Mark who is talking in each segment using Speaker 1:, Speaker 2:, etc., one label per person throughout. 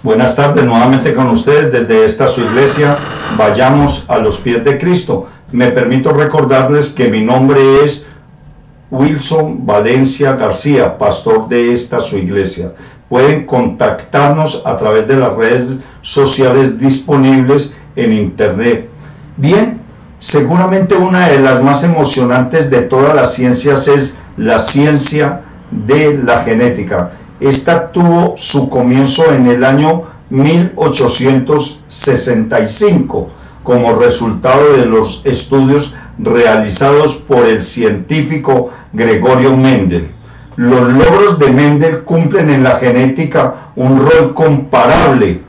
Speaker 1: Buenas tardes, nuevamente con ustedes desde esta su iglesia, Vayamos a los Pies de Cristo. Me permito recordarles que mi nombre es Wilson Valencia García, pastor de esta su iglesia. Pueden contactarnos a través de las redes sociales disponibles en internet. Bien, seguramente una de las más emocionantes de todas las ciencias es la ciencia de la genética. Esta tuvo su comienzo en el año 1865 como resultado de los estudios realizados por el científico Gregorio Mendel. Los logros de Mendel cumplen en la genética un rol comparable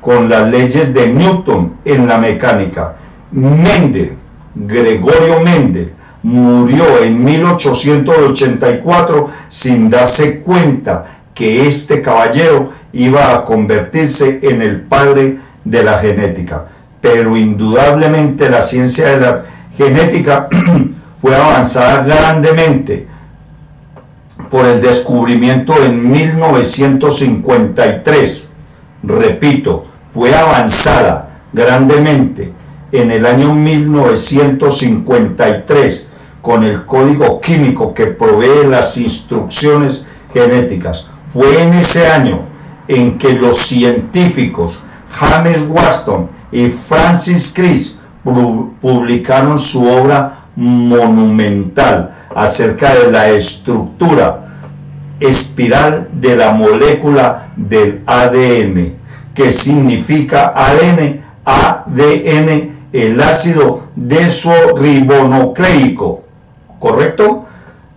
Speaker 1: con las leyes de Newton en la mecánica. Gregorio Mendel, murió en 1884 sin darse cuenta que este caballero iba a convertirse en el padre de la genética. Pero indudablemente la ciencia de la genética fue avanzada grandemente por el descubrimiento en 1953. Repito, fue avanzada grandemente en el año 1953 con el código químico que provee las instrucciones genéticas. Fue en ese año en que los científicos James Watson y Francis Crick publicaron su obra monumental acerca de la estructura espiral de la molécula del ADN, que significa ADN, el ácido desoxirribonucleico, ¿correcto?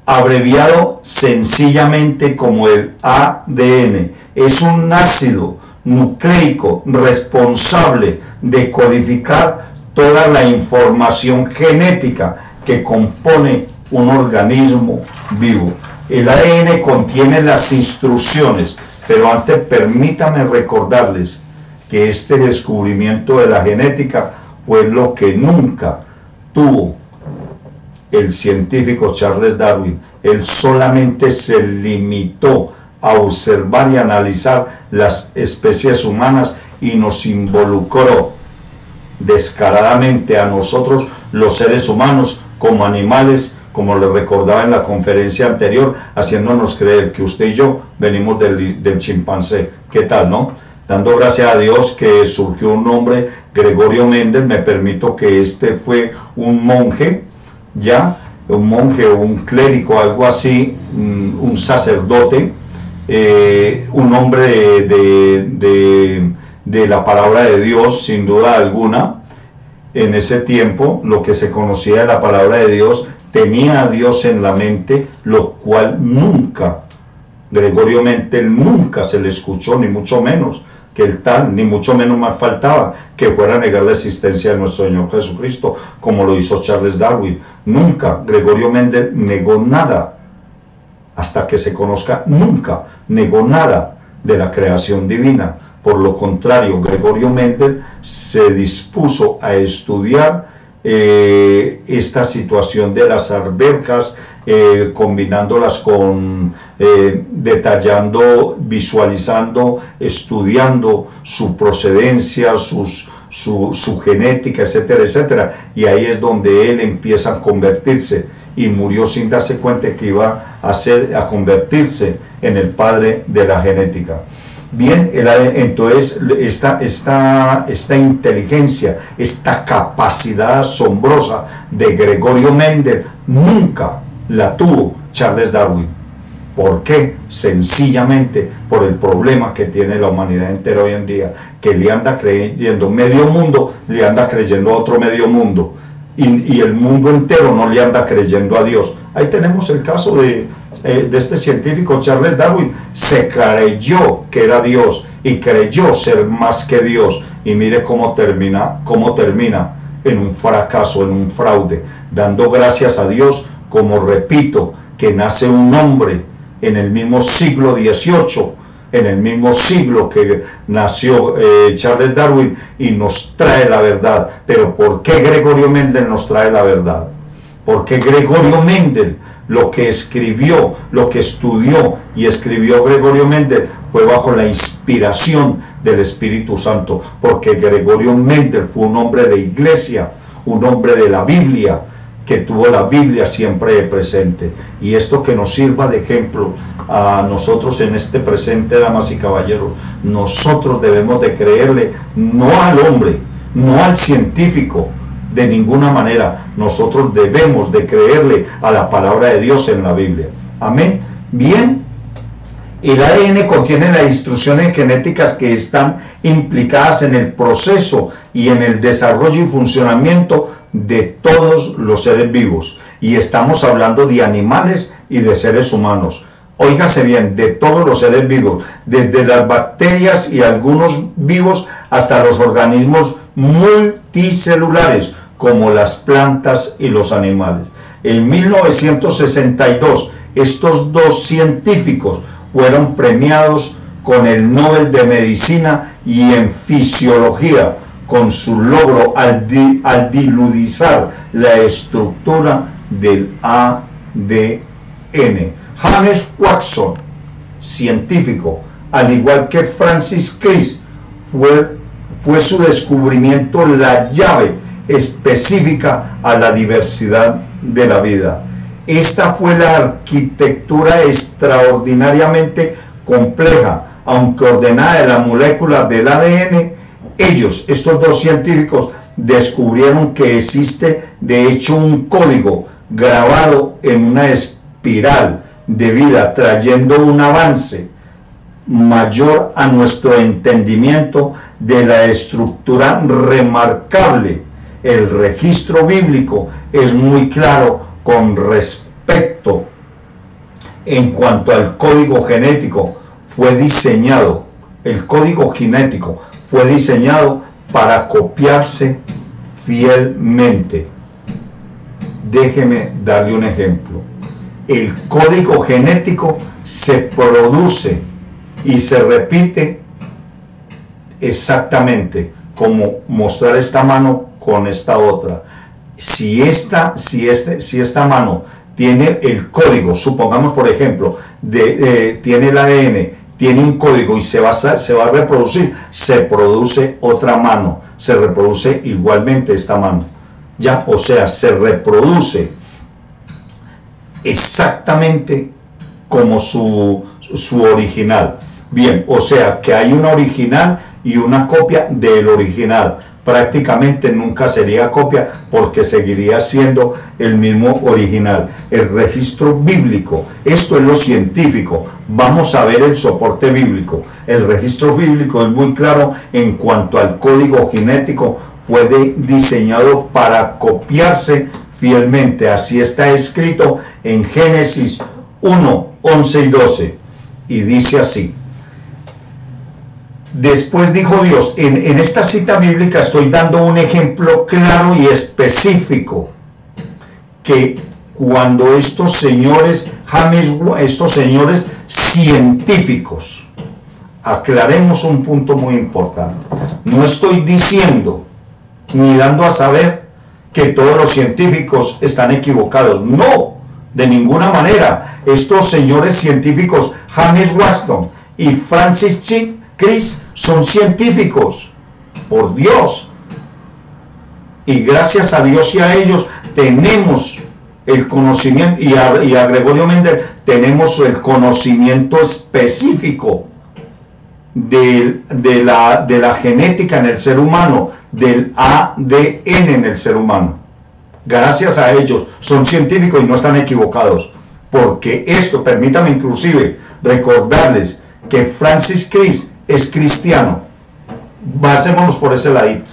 Speaker 1: Abreviado sencillamente como el ADN. Es un ácido nucleico responsable de codificar toda la información genética que compone un organismo vivo. El ADN contiene las instrucciones, pero antes permítame recordarles que este descubrimiento de la genética fue lo que nunca tuvo el científico Charles Darwin. Él solamente se limitó a observar y analizar las especies humanas y nos involucró descaradamente a nosotros, los seres humanos, como animales, como les recordaba en la conferencia anterior, haciéndonos creer que usted y yo venimos del chimpancé. ¿Qué tal, no? Dando gracias a Dios que surgió un hombre, Gregorio Mendel. Me permito que este fue un monje, ya, un monje o un clérigo, algo así, un sacerdote, un hombre de la palabra de Dios, sin duda alguna. En ese tiempo, lo que se conocía de la palabra de Dios, tenía a Dios en la mente, lo cual nunca, Gregorio Mendel nunca se le escuchó, ni mucho menos que el tal, ni mucho menos más faltaba que fuera a negar la existencia de nuestro Señor Jesucristo, como lo hizo Charles Darwin. Nunca Gregorio Mendel negó nada, hasta que se conozca, nunca negó nada de la creación divina. Por lo contrario, Gregorio Mendel se dispuso a estudiar esta situación de las arvejas, combinándolas con, detallando, visualizando, estudiando su procedencia, su genética, etcétera, etcétera. Y ahí es donde él empieza a convertirse, y murió sin darse cuenta que iba a convertirse en el padre de la genética. Bien, entonces esta inteligencia, esta capacidad asombrosa de Gregorio Mendel nunca la tuvo Charles Darwin. ¿Por qué? Sencillamente por el problema que tiene la humanidad entera hoy en día, que le anda creyendo medio mundo, le anda creyendo a otro medio mundo, y el mundo entero no le anda creyendo a Dios. Ahí tenemos el caso de este científico Charles Darwin. Se creyó que era Dios y creyó ser más que Dios, y mire cómo termina en un fracaso, en un fraude, dando gracias a Dios, como repito, que nace un hombre en el mismo siglo XVIII, en el mismo siglo que nació Charles Darwin, y nos trae la verdad. Pero ¿por qué Gregorio Mendel nos trae la verdad? Porque Gregorio Mendel, lo que escribió, lo que estudió y escribió Gregorio Mendel, fue bajo la inspiración del Espíritu Santo, porque Gregorio Mendel fue un hombre de iglesia, un hombre de la Biblia, que tuvo la Biblia siempre presente. Y esto que nos sirva de ejemplo a nosotros en este presente, damas y caballeros. Nosotros debemos de creerle no al hombre, no al científico, de ninguna manera. Nosotros debemos de creerle a la palabra de Dios en la Biblia. Amén. Bien, el ADN contiene las instrucciones genéticas que están implicadas en el proceso y en el desarrollo y funcionamiento de todos los seres vivos. Y estamos hablando de animales y de seres humanos. Óigase bien, de todos los seres vivos, desde las bacterias y algunos vivos hasta los organismos multicelulares, como las plantas y los animales. En 1962, estos dos científicos fueron premiados con el Nobel de Medicina y en Fisiología, con su logro al diludizar la estructura del ADN. James Watson, científico, al igual que Francis Crick, fue su descubrimiento la llave específica a la diversidad de la vida. Esta fue la arquitectura extraordinariamente compleja, aunque ordenada, de la molécula del ADN. Estos dos científicos, descubrieron que existe de hecho un código grabado en una espiral de vida, trayendo un avance mayor a nuestro entendimiento de la estructura remarcable. El registro bíblico es muy claro con respecto en cuanto al código genético. El código genético fue diseñado para copiarse fielmente. Déjeme darle un ejemplo. El código genético se produce y se repite exactamente como mostrar esta mano con esta otra. Si esta mano tiene el código, supongamos por ejemplo, tiene el ADN, tiene un código y se va a reproducir, se produce otra mano, se reproduce igualmente esta mano. Ya, o sea, se reproduce exactamente como su original. Bien, o sea que hay una original y una copia del original. Prácticamente nunca sería copia porque seguiría siendo el mismo original. El registro bíblico, esto es lo científico. Vamos a ver el soporte bíblico. El registro bíblico es muy claro en cuanto al código genético. Fue diseñado para copiarse fielmente. Así está escrito en Génesis 1, 11 y 12. Y dice así: después dijo Dios, en esta cita bíblica estoy dando un ejemplo claro y específico, que cuando estos señores científicos, aclaremos un punto muy importante, no estoy diciendo ni dando a saber que todos los científicos están equivocados, no, de ninguna manera. Estos señores científicos, James Watson y Francis Crick, son científicos, por Dios, y gracias a Dios y a ellos tenemos el conocimiento, y a Gregorio Mendel tenemos el conocimiento específico de la genética en el ser humano, del ADN en el ser humano. Gracias a ellos, son científicos y no están equivocados, porque esto, permítame inclusive recordarles que Francis Crick es cristiano. Basémonos por ese ladito.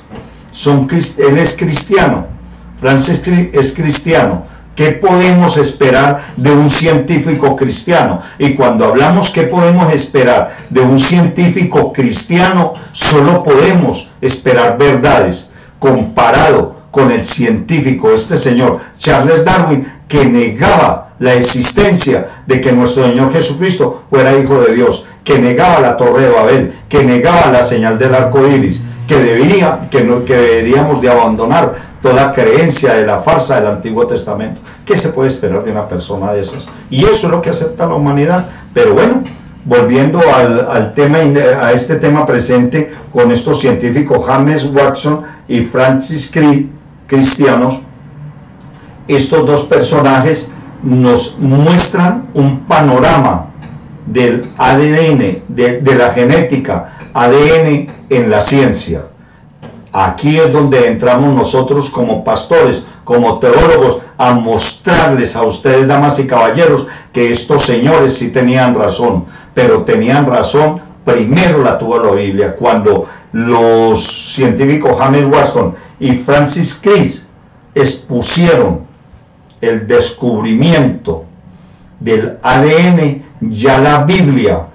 Speaker 1: Él es cristiano. Francis Crick es cristiano. ¿Qué podemos esperar de un científico cristiano? Y cuando hablamos qué podemos esperar de un científico cristiano, solo podemos esperar verdades, comparado con el científico, este señor Charles Darwin, que negaba la existencia de que nuestro Señor Jesucristo fuera hijo de Dios, que negaba la Torre de Babel, que negaba la señal del arco iris, que deberíamos de abandonar toda creencia de la farsa del Antiguo Testamento. ¿Qué se puede esperar de una persona de esas? Y eso es lo que acepta la humanidad. Pero bueno, volviendo al tema, a este tema presente con estos científicos James Watson y Francis Crick, cristianos, estos dos personajes nos muestran un panorama del ADN, de la genética, ADN en la ciencia. Aquí es donde entramos nosotros como pastores, como teólogos, a mostrarles a ustedes, damas y caballeros, que estos señores sí tenían razón, pero tenían razón, primero la tuvo la Biblia, cuando los científicos James Watson y Francis Crick expusieron el descubrimiento del ADN, ya la Biblia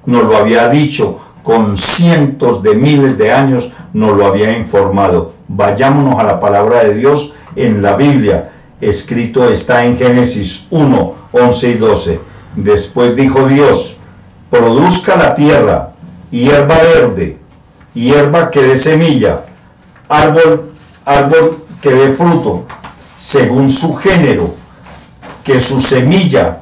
Speaker 1: nos lo había dicho, con cientos de miles de años nos lo había informado. Vayámonos a la palabra de Dios en la Biblia. Escrito está en Génesis 1, 11 y 12. Después dijo Dios: produzca la tierra hierba verde, hierba que dé semilla, árbol que dé fruto, según su género, que su semilla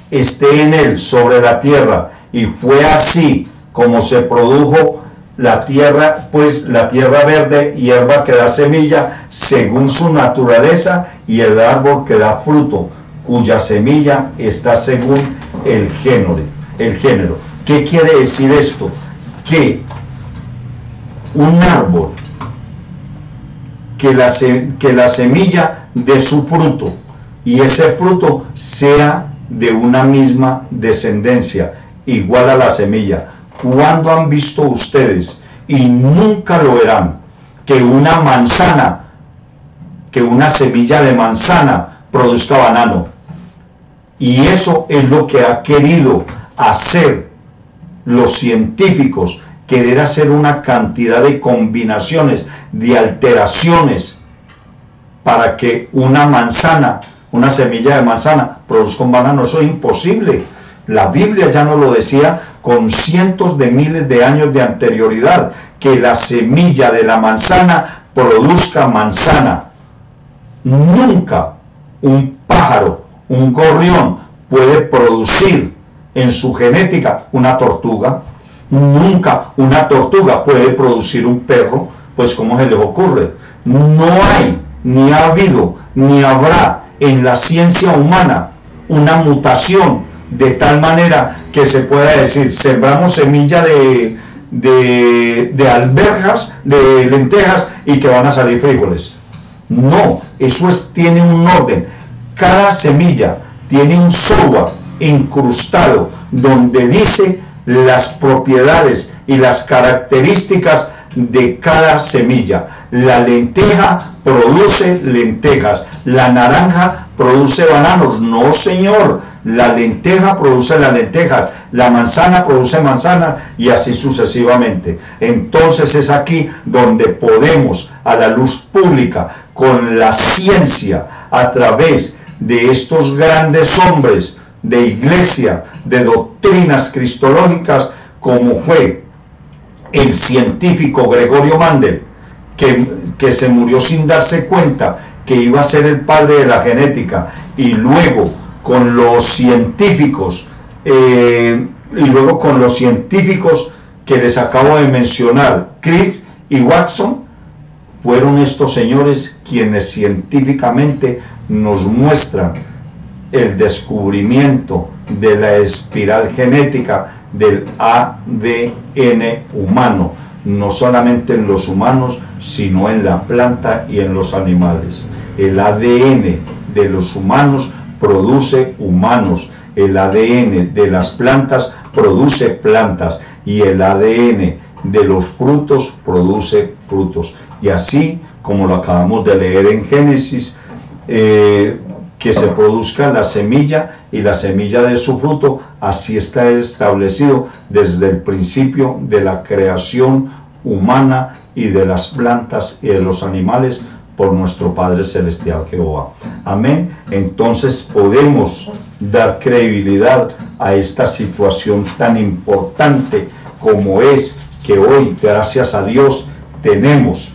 Speaker 1: esté en él sobre la tierra. Y fue así como se produjo la tierra, pues la tierra verde, hierba que da semilla según su naturaleza, y el árbol que da fruto, cuya semilla está según el género. ¿Qué quiere decir esto? Que un árbol, que la semilla dé su fruto, y ese fruto sea de una misma descendencia, igual a la semilla. ¿Cuándo han visto ustedes, y nunca lo verán, que una manzana, que una semilla de manzana produzca banano? Y eso es lo que ha querido hacer los científicos, querer hacer una cantidad de combinaciones, de alteraciones, para que una manzana, una semilla de manzana, produzca un banano. Eso es imposible. La Biblia ya nos lo decía con cientos de miles de años de anterioridad, que la semilla de la manzana produzca manzana. Nunca un pájaro, un gorrión, puede producir en su genética una tortuga. Nunca una tortuga puede producir un perro. Pues ¿cómo se les ocurre? No hay, ni ha habido, ni habrá en la ciencia humana una mutación de tal manera que se pueda decir: sembramos semilla de alberjas, de lentejas, y que van a salir frijoles. No, eso tiene un orden. Cada semilla tiene un software incrustado donde dice las propiedades y las características de cada semilla. La lenteja produce lentejas, la naranja produce bananos. No, señor, la lenteja produce las lentejas, la manzana produce manzanas, y así sucesivamente. Entonces es aquí donde podemos, a la luz pública, con la ciencia, a través de estos grandes hombres de iglesia, de doctrinas cristológicas, como fue el científico Gregorio Mendel, que se murió sin darse cuenta que iba a ser el padre de la genética, y luego con los científicos que les acabo de mencionar, Crick y Watson, fueron estos señores quienes científicamente nos muestran el descubrimiento de la espiral genética del ADN humano, no solamente en los humanos, sino en la planta y en los animales. El ADN de los humanos produce humanos, el ADN de las plantas produce plantas, y el ADN de los frutos produce frutos. Y así, como lo acabamos de leer en Génesis, que se produzca la semilla y la semilla de su fruto, así está establecido desde el principio de la creación humana y de las plantas y de los animales por nuestro Padre Celestial Jehová. Amén. Entonces podemos dar credibilidad a esta situación tan importante como es que hoy, gracias a Dios, tenemos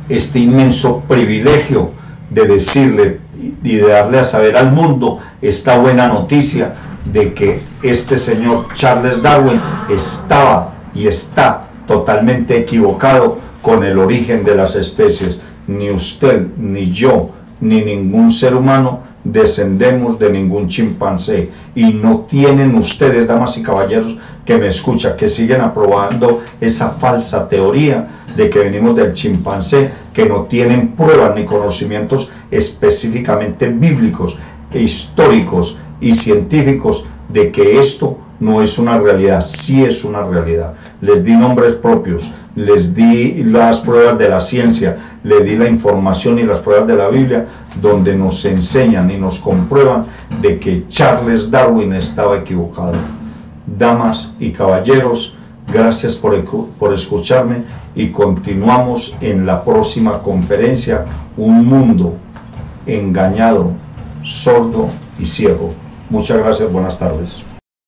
Speaker 1: este inmenso privilegio de decirle y de darle a saber al mundo esta buena noticia de que este señor Charles Darwin estaba y está totalmente equivocado con el origen de las especies. Ni usted, ni yo, ni ningún ser humano descendemos de ningún chimpancé, y no tienen ustedes, damas y caballeros que me escuchan, que siguen aprobando esa falsa teoría de que venimos del chimpancé, que no tienen pruebas ni conocimientos específicamente bíblicos, históricos y científicos de que esto no es una realidad. Sí es una realidad. Les di nombres propios, les di las pruebas de la ciencia, les di la información y las pruebas de la Biblia, donde nos enseñan y nos comprueban de que Charles Darwin estaba equivocado. Damas y caballeros, gracias por escucharme, y continuamos en la próxima conferencia: un mundo engañado, sordo y ciego. Muchas gracias, buenas tardes.